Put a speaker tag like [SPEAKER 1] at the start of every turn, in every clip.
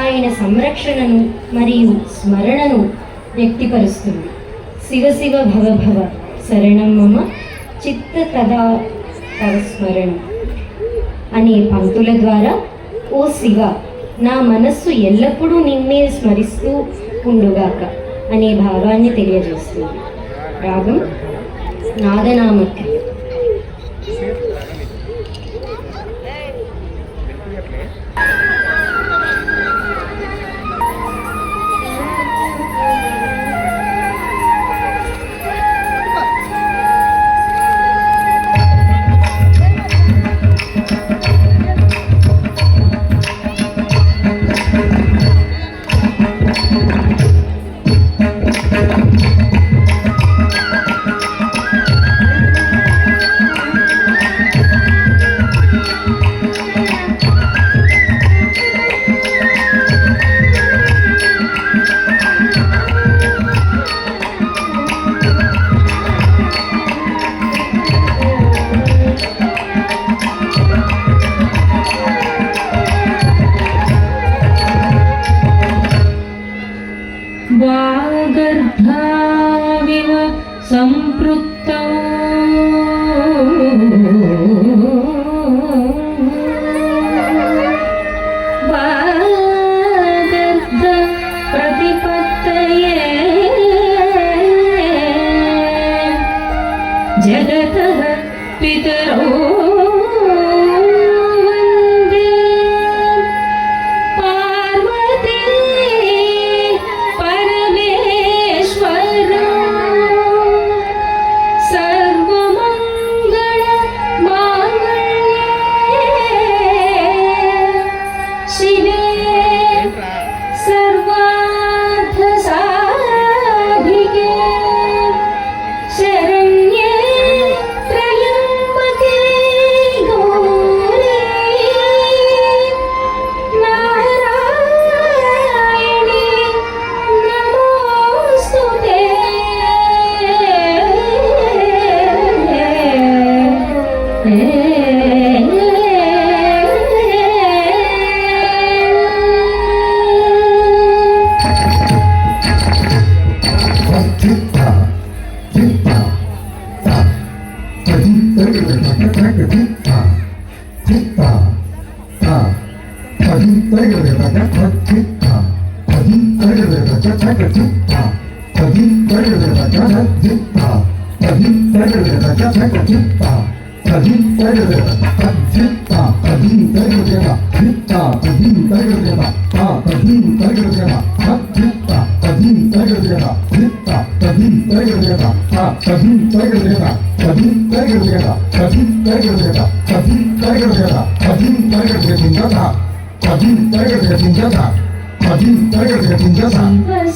[SPEAKER 1] ఆయన సంరక్షణను మరియు స్మరణను వ్యక్తపరుస్తుంది. శివ శివ భవ భవ శరణం మమ చిత్త తదా తవ స్మరణం అనే పంక్తుల ద్వారా ఓ శివ, నా మనస్సు ఎల్లప్పుడూ నిన్నే స్మరిస్తూ ఉండుగాక అనే భావాన్ని తెలియజేస్తుంది. రాగం నాదనామక్రియ.
[SPEAKER 2] वागर्धाविव सम्पृक्तौ वागर्ध प्रतिपत्तये जगतः पितरौ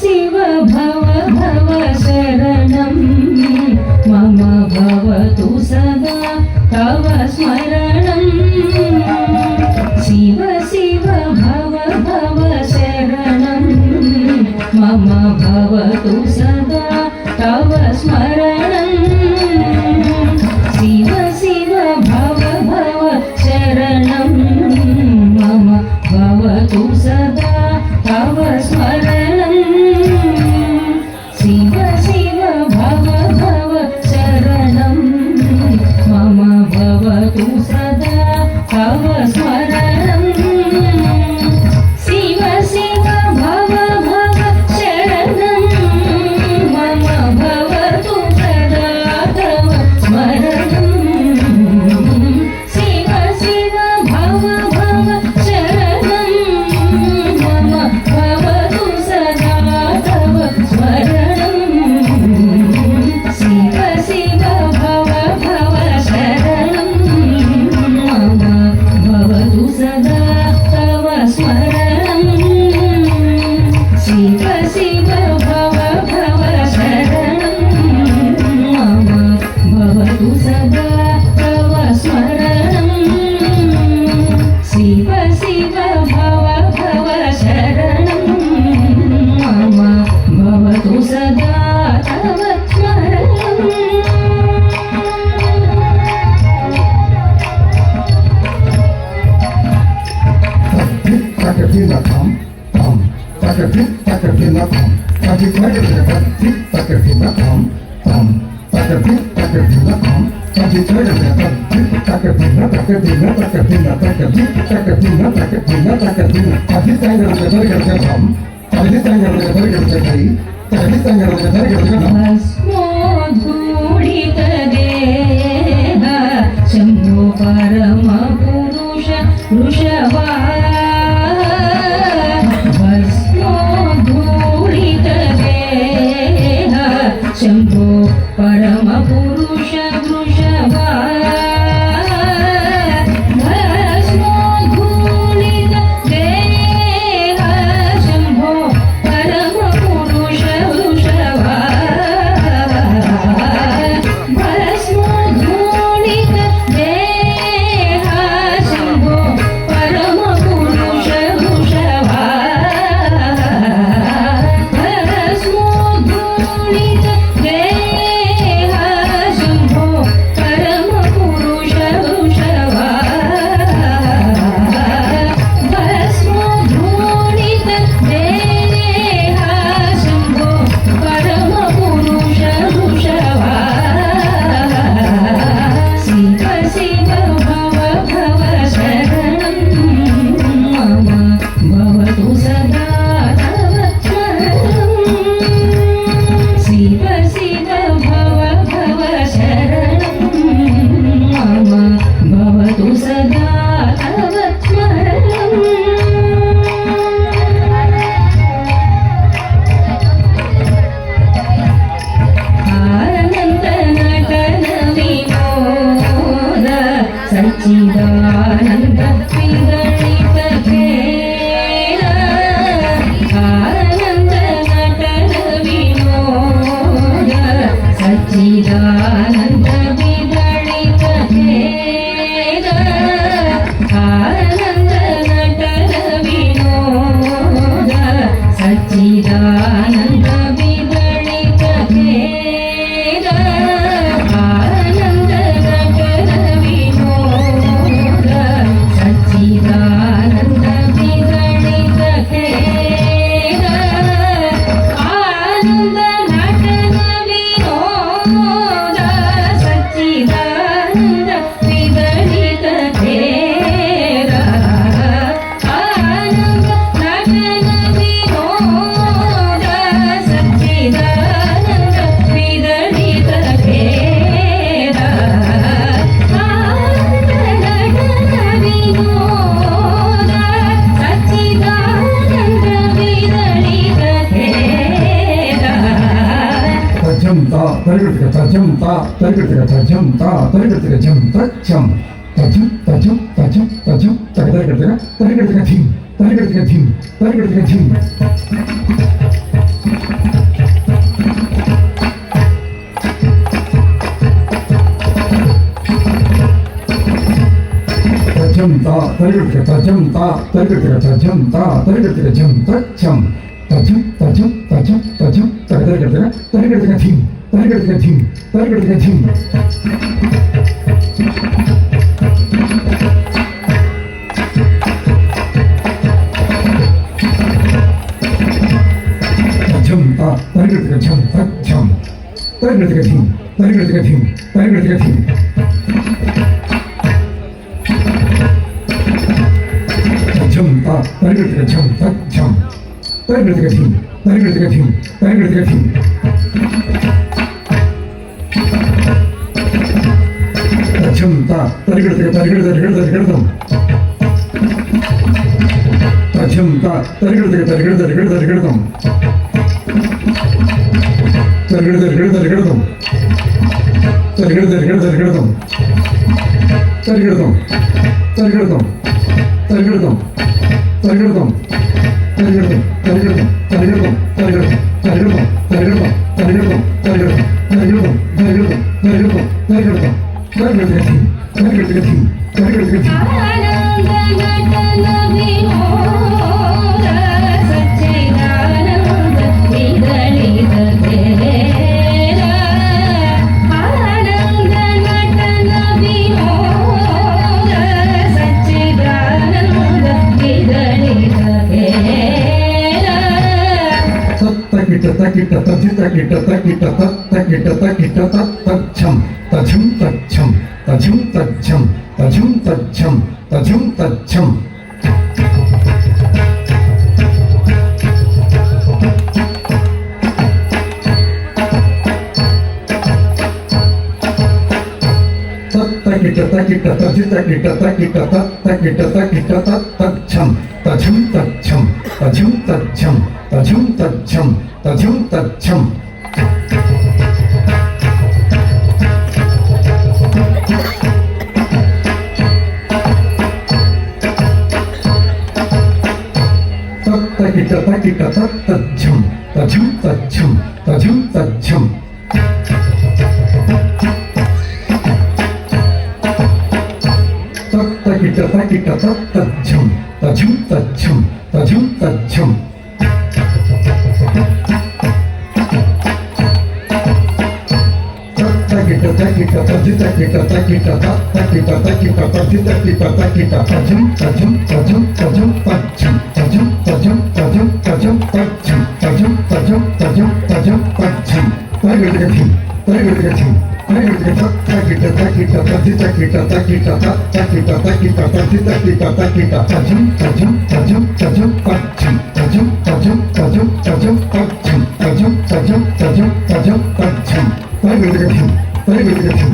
[SPEAKER 2] शिव भव भव शरणं मम भवतु सदा तव स्मरणं शिव शिव भव भव शरणं मम भवतु सदा तव स्मरणं शिव शिव भव भव शरणं मम भवतु सदा तव स्मरणं शिव शिव भव भव शरणं मम भवतु सदा ಭಸ್ಮೋಧೂಳಿತದೇಹ ಶಂಭೋ ಪರಮ ಪುರುಷ ವೃಷಭಾ ಭಸ್ಮೋಧೂಳಿತದೇಹ ಶಂಭೋ ಪರಮ ಪುರುಷ ವೃಷಭಾ सच्चिदानंद विगणित खेल आनंद नटन विनोद सच्चिदानंद विगणित खेल आनंद नटन विनोद सच्चिदानंद विगणित खेल आनंद नटन सच्चिदानंद विगणित खेल आनंद नटन विनोद सच्चिदानंद विगणित खेल आनंद नटन विनोद सच्चिदानंद विगणित खेल
[SPEAKER 3] Tajamta, tarigirtiga tajamta, tarigirtiga tajamta, tarigirtiga jam tajam, tajam tajam tajam tajam, tarigirtiga tarigirtiga thim, tarigirtiga thim, tarigirtiga thim. Tajamta, tarigirtiga tajamta, tarigirtiga tajamta, tarigirtiga jam tajam. Tajam, tajam, tajam, tajam, tarigirtiga, tarigirtiga thim, tarigirtiga thim, tarigirtiga thim. Tajamta, tarigirtiga jam, tajam, tarigirtiga thim, tarigirtiga thim, tarigirtiga thim. Tajamta, tarigirtiga jam, tajam. Tarigirtiga thim, tarigirtiga thim, tarigirtiga thim. Tajamta, tarigirtiga tarigirtiga tarigirtiga. Tajamta, tarigirtiga tarigirtiga tarigirtiga. Tarigirtiga tarigirtiga. Tarigirtiga tarigirtiga. Tarigirtiga. Tarigirtiga. Tarigirtiga. Tarigirtiga. Tarigirtiga, tarigirtiga, tarigirtiga, tarigirtiga, tarigirtiga, tarigirtiga, tarigirtiga, tarigirtiga, tarigirtiga, tarigirtiga, tarigirtiga, tarigirtiga thim, tarigirtiga thim, tarigirtiga thim.
[SPEAKER 2] आनंद नटन विनोद सच्चिदानंद विगणित खेल आनंद नटन विनोद सच्चिदानंद विगणित खेल
[SPEAKER 3] तकिट तजित तकिट तकिट तकिट तकिट तच्छम तझम तच्छम तझम तच्छम तझम तच्छम तझम तच्छम तकिट तकिट तजित तकिट तकिट तकिट तकिट तच्छम तझम तच्छम तझम तच्छम तझम तच्छम तझम तच्छम तकिट तकिट तच्छम तझम तच्छम तझम तच्छम तकिट तकिट तच्छम तझम तच्छम तझम तच्छम तकिट तकिट तजित तकिट तकिट तकिट तकिट तजित तकिट तकिट तझम तझम तझम तझम तच्छम तझम तझम तझम तझम तच्छम तझम तझम तझम तझम तच्छम तगिटगथिम तगिटगथिम तकिट तकिट तजित तकिट तकिट तकिट तकिट तजित तकिट तकिट तझम तझम तझम तझम तच्छम तझम तझम तझम तझम तच्छम तझम तझम तझम तझम तच्छम तगिटगथिम तगिटगथिम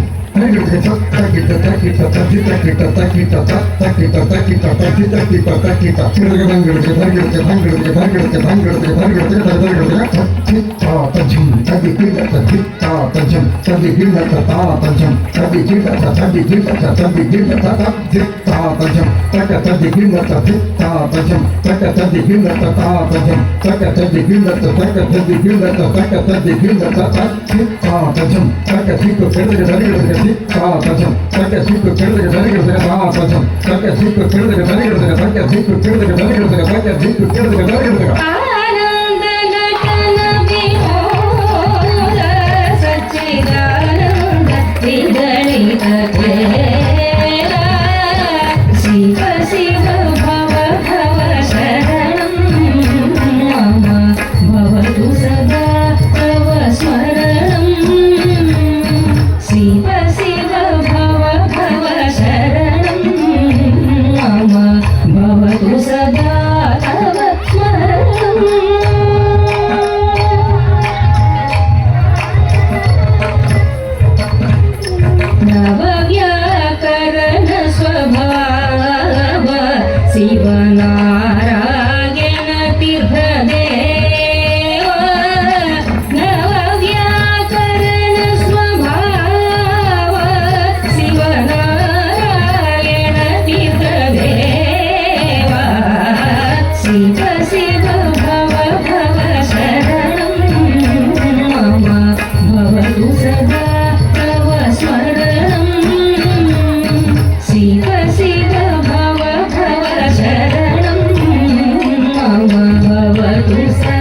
[SPEAKER 3] तकिट तकिट तजित तकिट तकिट तकिट तकिट तजित तकिट तकिट किरगदंगड़के धंगड़के धंगड़के धंगड़के धंगड़के धंगड़के धंगड़के चित्ता तझम तदिकिल तचित्ता तझम तदिकिल तता तझम तदिकिल तदिकिल तदिकिल तता चित्ता तझम तक तदिकिल तचित्ता तझम तक तदिकिल तता तझम तक तदिकिल तक तदिकिल तक तदिकिल तता चित्ता तझम तक चित्त केरगदंगड़के धंगड़के तझम तक चित्त केरगदंगड़के धंगड़के तझम तक चित्त केरगदंगड़के धंगड़के तक चित्त केरगदंगड़के धंगड़के तक चित्त केरगदंगड़के धंगड़के
[SPEAKER 2] आनंद नटन विनोद सच्चिदानंद विगलित खेला शिव शिव भव भव शरणं मम भवतु सदा तव स्मरणं शिव शिव भव भव शरणं मम भवतु सदा तव स्मरणम् नवव्याकरण स्वभाव शिवनारायण तीर्थदेव नवव्याकरण स्वभाव शिवनारायण तीर्थदेव शिव शिव भव भव शरणं मम भवतु सदा तव स्मरणं शिव शिव भव भव शरणं मम भवतु सदा